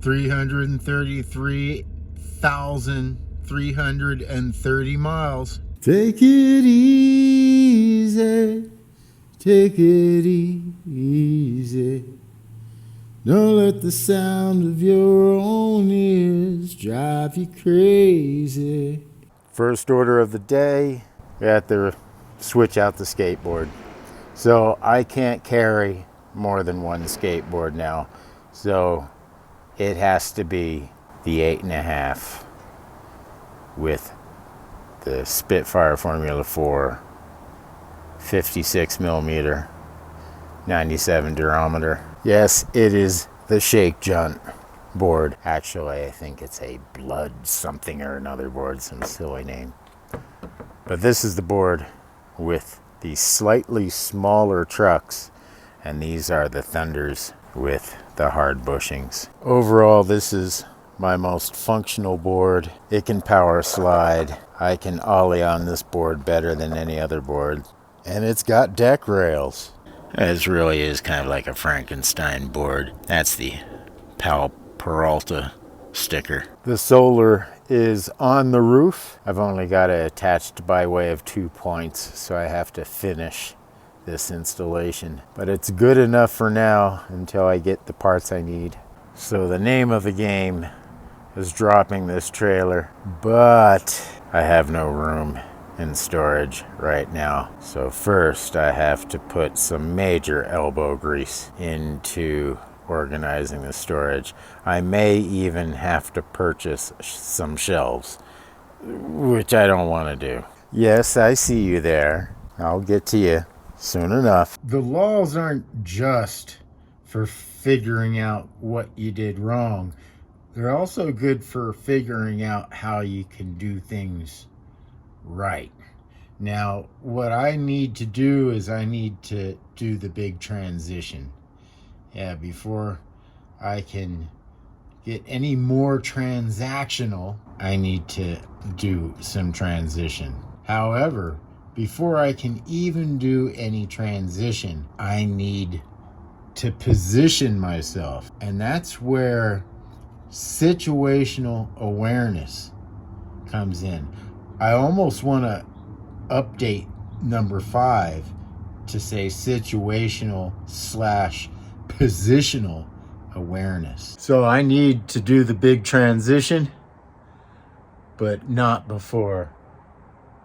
333,330 miles. Take it easy, take it easy. Don't let the sound of your own ears drive you crazy. First order of the day, we have to switch out the skateboard. So I can't carry more than one skateboard now. So it has to be the 8.5 with the Spitfire Formula 4 56 millimeter 97 durometer. Yes, it is the Shake Junt board. Actually, I think it's a Blood something or another board, some silly name. But this is the board with the slightly smaller trucks, and these are the Thunders with the hard bushings. Overall, this is my most functional board. It can power slide. I can ollie on this board better than any other board. And it's got deck rails. This really is kind of like a Frankenstein board. That's the Pal Peralta sticker. The solar is on the roof. I've only got it attached by way of 2 points, so I have to finish this installation. But it's good enough for now until I get the parts I need. So the name of the game is dropping this trailer, but I have no room in storage right now. So first I have to put some major elbow grease into organizing the storage. I may even have to purchase some shelves, which I don't want to do. Yes, I see you there. I'll get to you soon enough. The laws aren't just for figuring out what you did wrong. They're also good for figuring out how you can do things right. Now, what I need to do is I need to do the big transition. Yeah, before I can get any more transactional, I need to do some transition. However, before I can even do any transition, I need to position myself. And that's where situational awareness comes in. I almost want to update number 5 to say situational/positional awareness. So I need to do the big transition, but not before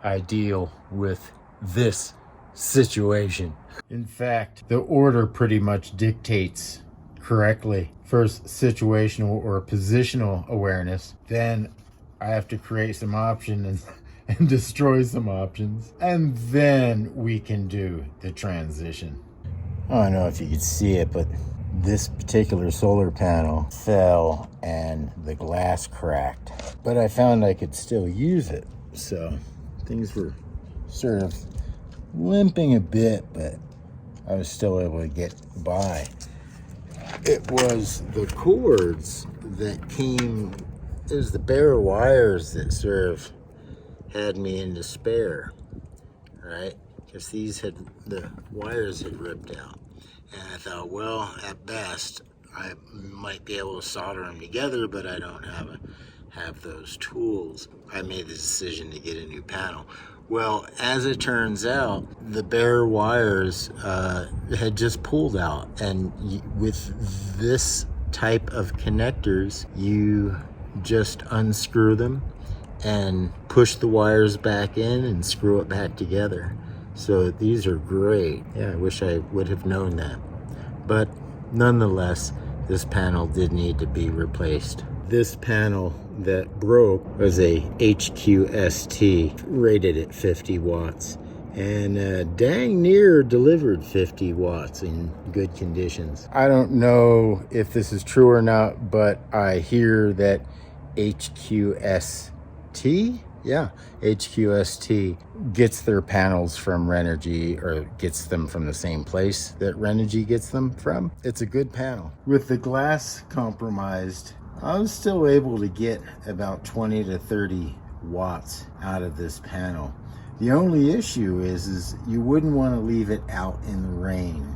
I deal with this situation. In fact, the order pretty much dictates correctly. First, situational or positional awareness. Then I have to create some options and destroy some options. And then we can do the transition. I don't know if you could see it, but this particular solar panel fell and the glass cracked. But I found I could still use it. So things were sort of limping a bit, but I was still able to get by. It was the cords that came, it was the bare wires that sort of had me in despair, right? Because the wires had ripped out. And I thought, well, at best, I might be able to solder them together, but I don't have those tools. I made the decision to get a new panel. Well, as it turns out, the bare wires had just pulled out. And with this type of connectors, you just unscrew them and push the wires back in and screw it back together. So these are great. Yeah, I wish I would have known that. But nonetheless, this panel did need to be replaced. This panel that broke was a HQST rated at 50 watts and dang near delivered 50 watts in good conditions. I don't know if this is true or not, but I hear that HQST gets their panels from Renogy, or gets them from the same place that Renogy gets them from. It's a good panel. With the glass compromised, I was still able to get about 20 to 30 watts out of this panel. The only issue is you wouldn't want to leave it out in the rain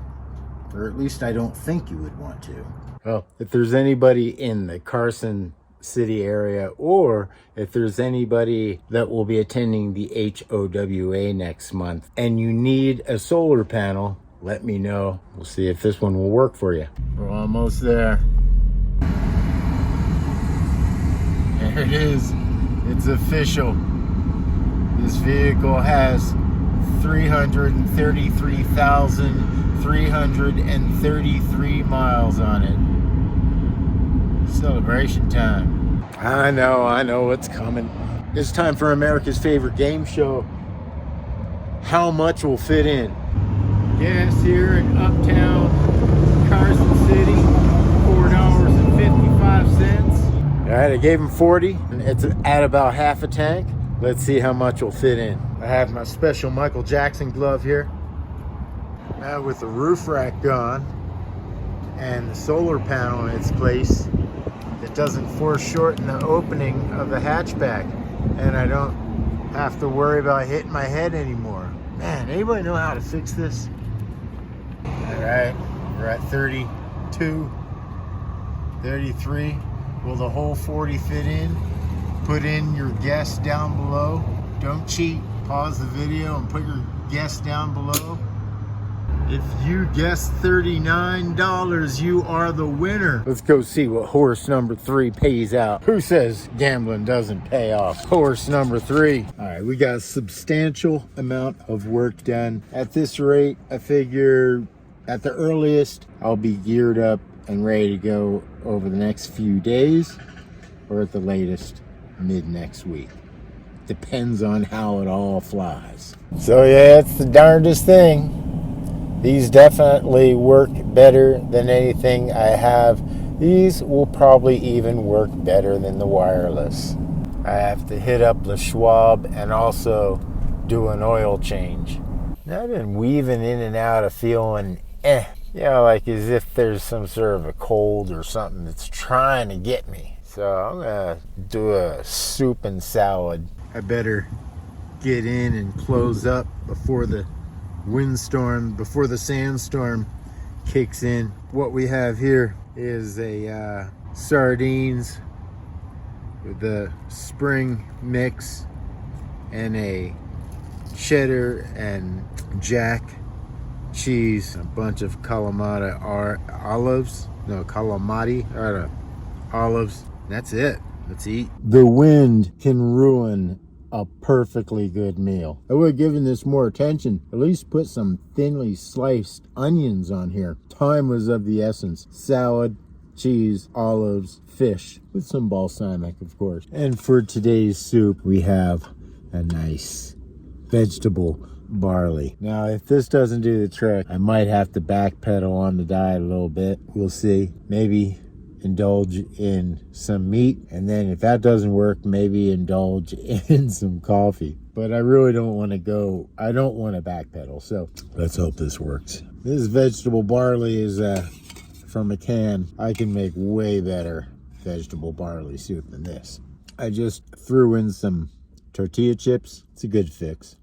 or at least I don't think you would want to. Well, if there's anybody in the Carson City area, or if there's anybody that will be attending the HOWA next month and you need a solar panel, let me know. We'll see if this one will work for you. We're almost there. There it is. It's official. This vehicle has 333,333 miles on it. Celebration time. I know what's coming. It's time for America's favorite game show. How much will fit in? Gas here in Uptown Carson City, $4.55. All right, I gave him 40. It's at about half a tank. Let's see how much will fit in. I have my special Michael Jackson glove here. Now with the roof rack gone and the solar panel in its place, it doesn't foreshorten the opening of the hatchback, and I don't have to worry about hitting my head anymore. Man, anybody know how to fix this? All right, we're at 32, 33. Will the whole 40 fit in? Put in your guess down below. Don't cheat. Pause the video and put your guess down below. If you guess $39, you are the winner. Let's go see what horse number 3 pays out. Who says gambling doesn't pay off? Horse number 3. All right, we got a substantial amount of work done. At this rate, I figure at the earliest, I'll be geared up and ready to go over the next few days, or at the latest, mid next week. Depends on how it all flies. So yeah, it's the darndest thing. These definitely work better than anything I have. These will probably even work better than the wireless. I have to hit up the Schwab and also do an oil change. Now, I've been weaving in and out of feeling like as if there's some sort of a cold or something that's trying to get me. So I'm gonna do a soup and salad. I better get in and close up before the windstorm, before the sandstorm kicks in. What we have here is a sardines with the spring mix and a cheddar and jack cheese, a bunch of calamari olives. That's it. Let's eat. The wind can ruin a perfectly good meal. I would have given this more attention. At least put some thinly sliced onions on here. Time was of the essence. Salad, cheese, olives, fish, with some balsamic, of course. And for today's soup, we have a nice vegetable barley. Now, if this doesn't do the trick, I might have to backpedal on the diet a little bit. We'll see. Maybe indulge in some meat, and then if that doesn't work, maybe indulge in some coffee. But I really don't want to backpedal, so let's hope this works. This vegetable barley is from a can. I can make way better vegetable barley soup than this. I just threw in some tortilla chips. It's a good fix.